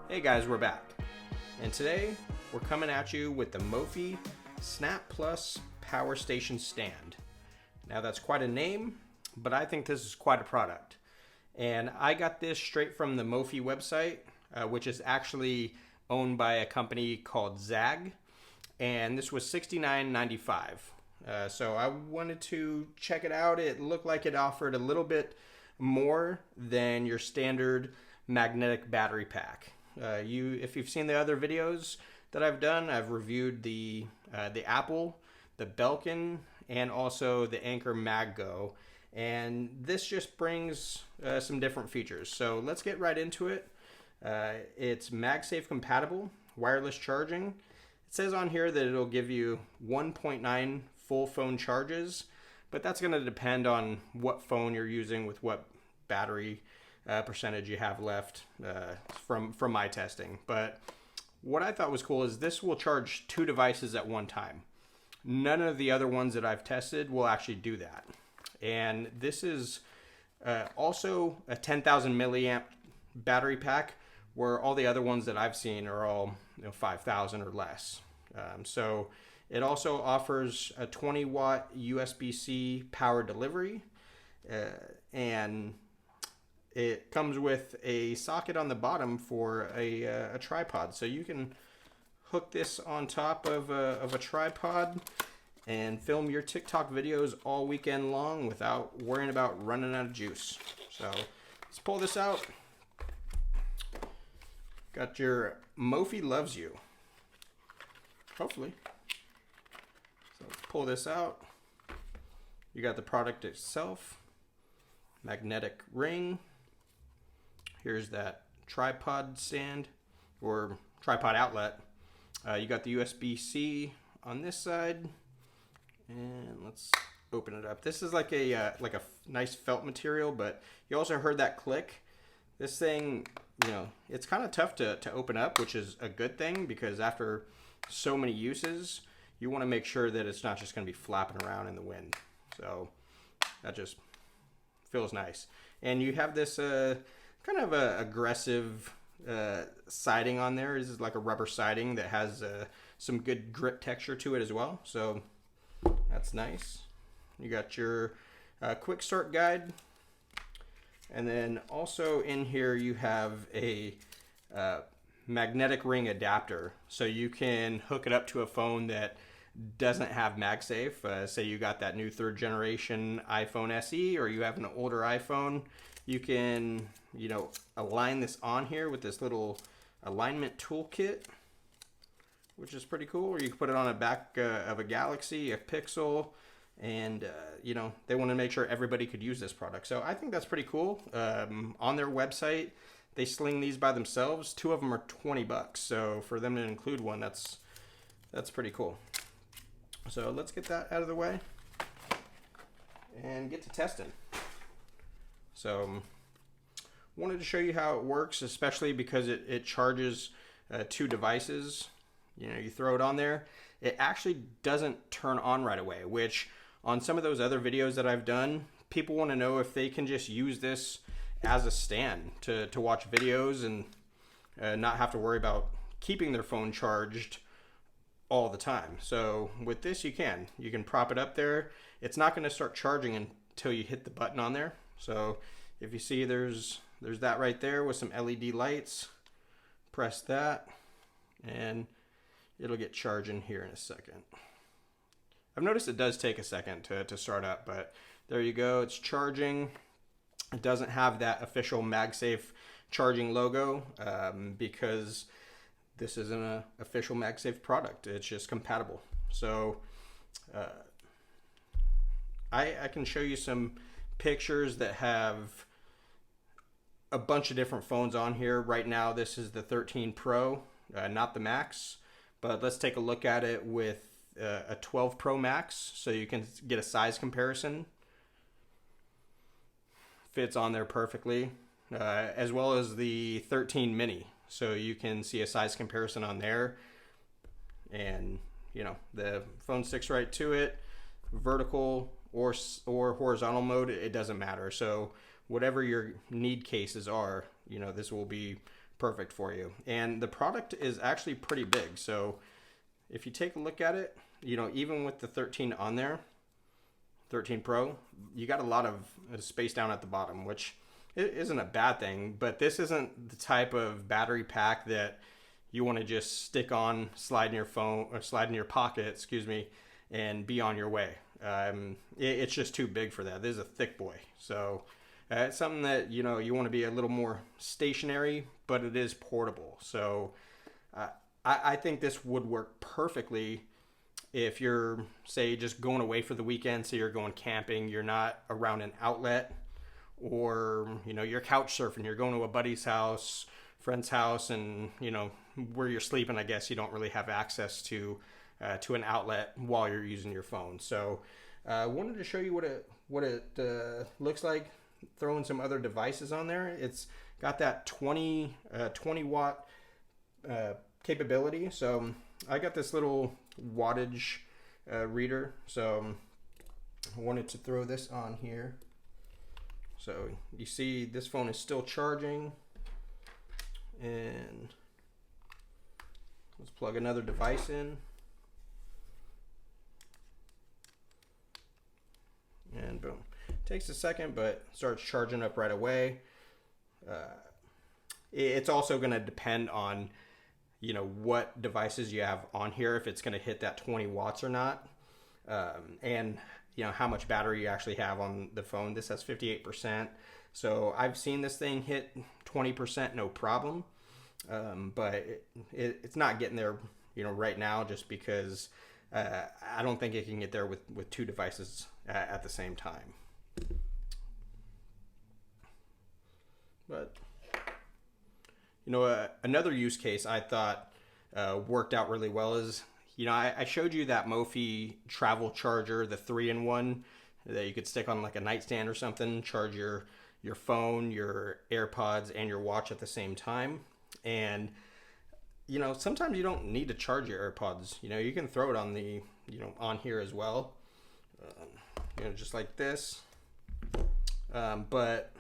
Hey guys, we're back. And today we're coming at you with the Mophie Snap Plus Powerstation stand. Now that's quite a name, but I think this is quite a product. And I got this straight from the Mophie website, which is actually owned by a company called Zag. And this was $69.95. So I wanted to check it out. It looked like it offered a little bit more than your standard magnetic battery pack. If you've seen the other videos that I've done, I've reviewed the Apple, the Belkin, and also the Anker MagGo. And this just brings some different features. So let's get right into it. It's MagSafe compatible, wireless charging. It says on here that it'll give you 1.9 full phone charges, but that's going to depend on what phone you're using with what battery percentage you have left from my testing. But what I thought was cool is this will charge 2 devices at one time. None of the other ones that I've tested will actually do that. And this is also a 10,000 milliamp battery pack, where all the other ones that I've seen are all 5,000 or less. So it also offers a 20 watt USB-C power delivery, and it comes with a socket on the bottom for a tripod. So you can hook this on top of a tripod and film your TikTok videos all weekend long without worrying about running out of juice. So let's pull this out. Got your Mophie loves you. Hopefully. So let's pull this out. You got the product itself. Magnetic ring. Here's that tripod stand or tripod outlet. You got the USB-C on this side, and let's open it up. This is like a nice felt material, but you also heard that click. This thing, it's kind of tough to open up, which is a good thing, because after so many uses, you want to make sure that it's not just going to be flapping around in the wind. So that just feels nice. And you have this kind of a aggressive siding on there. This is like a rubber siding that has some good grip texture to it as well. So that's nice. You got your quick start guide. And then also in here you have a magnetic ring adapter. So you can hook it up to a phone that doesn't have MagSafe. Say you got that new 3rd generation iPhone SE, or you have an older iPhone. You can, align this on here with this little alignment toolkit, which is pretty cool. Or you can put it on the back of a Galaxy, a Pixel, and they want to make sure everybody could use this product. So I think that's pretty cool. On their website, they sling these by themselves. 2 of them are $20. So for them to include one, that's pretty cool. So let's get that out of the way and get to testing. So wanted to show you how it works, especially because it charges 2 devices. You throw it on there. It actually doesn't turn on right away, which on some of those other videos that I've done, people want to know if they can just use this as a stand to watch videos and not have to worry about keeping their phone charged all the time. So with this, you can prop it up there. It's not going to start charging until you hit the button on there. So if you see there's that right there with some LED lights, press that and it'll get charging here in a second. I've noticed it does take a second to start up, but there you go, it's charging. It doesn't have that official MagSafe charging logo because this isn't an official MagSafe product. It's just compatible. So I can show you some pictures that have a bunch of different phones on here. Right now this is the 13 Pro, not the Max, but let's take a look at it with a 12 Pro Max so you can get a size comparison. Fits on there perfectly, as well as the 13 Mini, so you can see a size comparison on there. And the phone sticks right to it. Vertical or horizontal mode, it doesn't matter. So whatever your need cases are, this will be perfect for you. And the product is actually pretty big. So if you take a look at it, you know, even with the 13 on there, 13 Pro, you got a lot of space down at the bottom, which isn't a bad thing, but this isn't the type of battery pack that you want to just stick on, slide in your phone, or slide in your pocket, excuse me, and be on your way. It's just too big for that. This is a thick boy. So it's something that, you know, you want to be a little more stationary, but it is portable. So I think this would work perfectly if you're, say, just going away for the weekend, so you're going camping, you're not around an outlet, or, you know, you're couch surfing, you're going to a buddy's house, friend's house, and, you know, where you're sleeping, I guess you don't really have access to an outlet while you're using your phone. So I wanted to show you what it looks like throwing some other devices on there. It's got that 20 watt capability. So I got this little wattage reader, so I wanted to throw this on here. So you see this phone is still charging, and let's plug another device in, and boom. Takes a second, but starts charging up right away. It's also going to depend on, you know, what devices you have on here, if it's going to hit that 20 watts or not, and you know how much battery you actually have on the phone. This has 58%, so I've seen this thing hit 20% no problem, but it's not getting there, you know, right now, just because I don't think it can get there with two devices at the same time. But you know, another use case I thought worked out really well is, you know, I showed you that Mophie travel charger, the 3-in-1 that you could stick on like a nightstand or something, charge your phone, your AirPods, and your watch at the same time. And you know, sometimes you don't need to charge your AirPods. You know, you can throw it on the, you know, on here as well, you know, just like this. But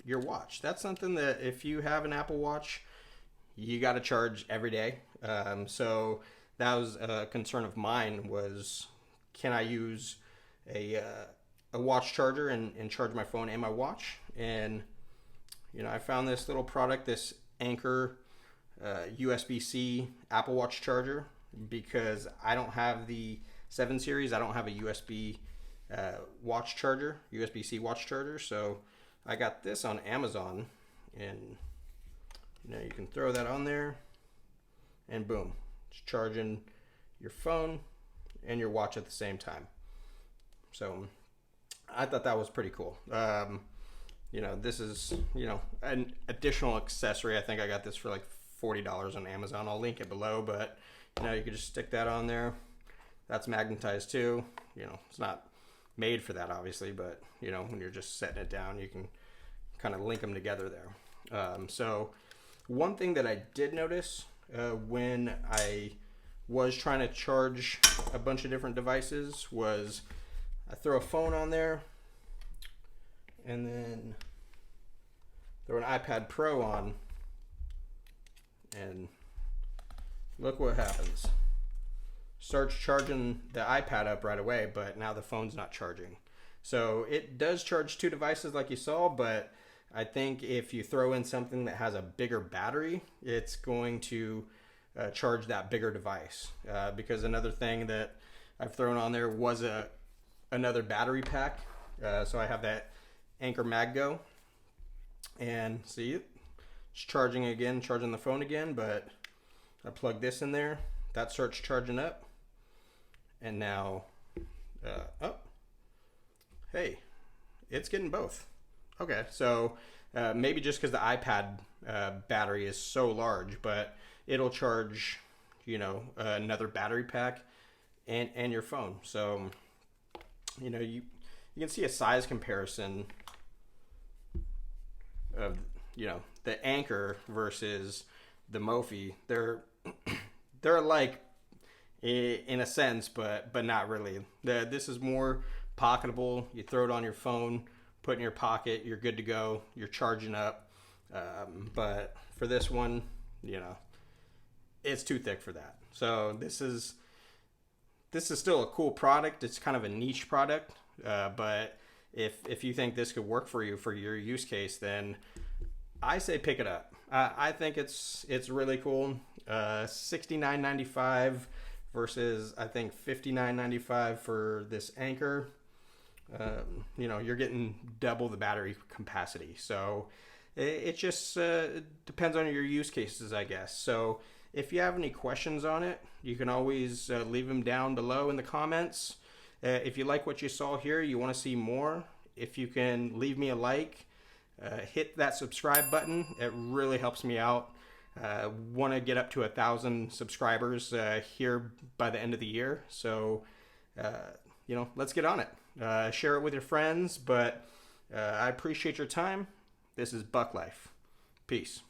your watch, that's something that if you have an Apple Watch, you got to charge every day. So that was a concern of mine, was can I use a watch charger and charge my phone and my watch? And you know, I found this little product, this Anker USB-C Apple Watch charger, because I don't have the 7 series. I don't have a USB watch charger, USB-C watch charger. So I got this on Amazon, and you know, you can throw that on there, and boom, it's charging your phone and your watch at the same time. So I thought that was pretty cool. You know, this is, you know, an additional accessory. I think I got this for like $40 on Amazon. I'll link it below, but you know, you could just stick that on there. That's magnetized too. You know, it's not made for that obviously, but you know, when you're just setting it down, you can kind of link them together there. So one thing that I did notice when I was trying to charge a bunch of different devices was I throw a phone on there, and then throw an iPad Pro on, and look what happens. Starts charging the iPad up right away, but now the phone's not charging. So it does charge two devices like you saw, but I think if you throw in something that has a bigger battery, it's going to charge that bigger device. Because another thing that I've thrown on there was another battery pack. So I have that Anker MagGo, and see it's charging again, charging the phone again, but I plug this in there, that starts charging up, and now oh, hey, it's getting both. Okay, so maybe just because the iPad battery is so large, but it'll charge, you know, another battery pack and your phone. So you know, you can see a size comparison of, you know, the Anker versus the Mophie. They're alike in a sense, but not really. This is more pocketable. You throw it on your phone, put it in your pocket, you're good to go. You're charging up. But for this one, you know, it's too thick for that. So this is still a cool product. It's kind of a niche product, but if you think this could work for you for your use case, then I say pick it up. I think it's really cool. $69.95 versus I think $59.95 for this Anker. You know, you're getting double the battery capacity. So it just depends on your use cases, I guess. So if you have any questions on it, you can always leave them down below in the comments. If you like what you saw here, you want to see more, if you can leave me a like, hit that subscribe button. It really helps me out. Want to get up to 1,000 subscribers here by the end of the year. So, you know, let's get on it. Share it with your friends, but I appreciate your time. This is Buck Life. Peace.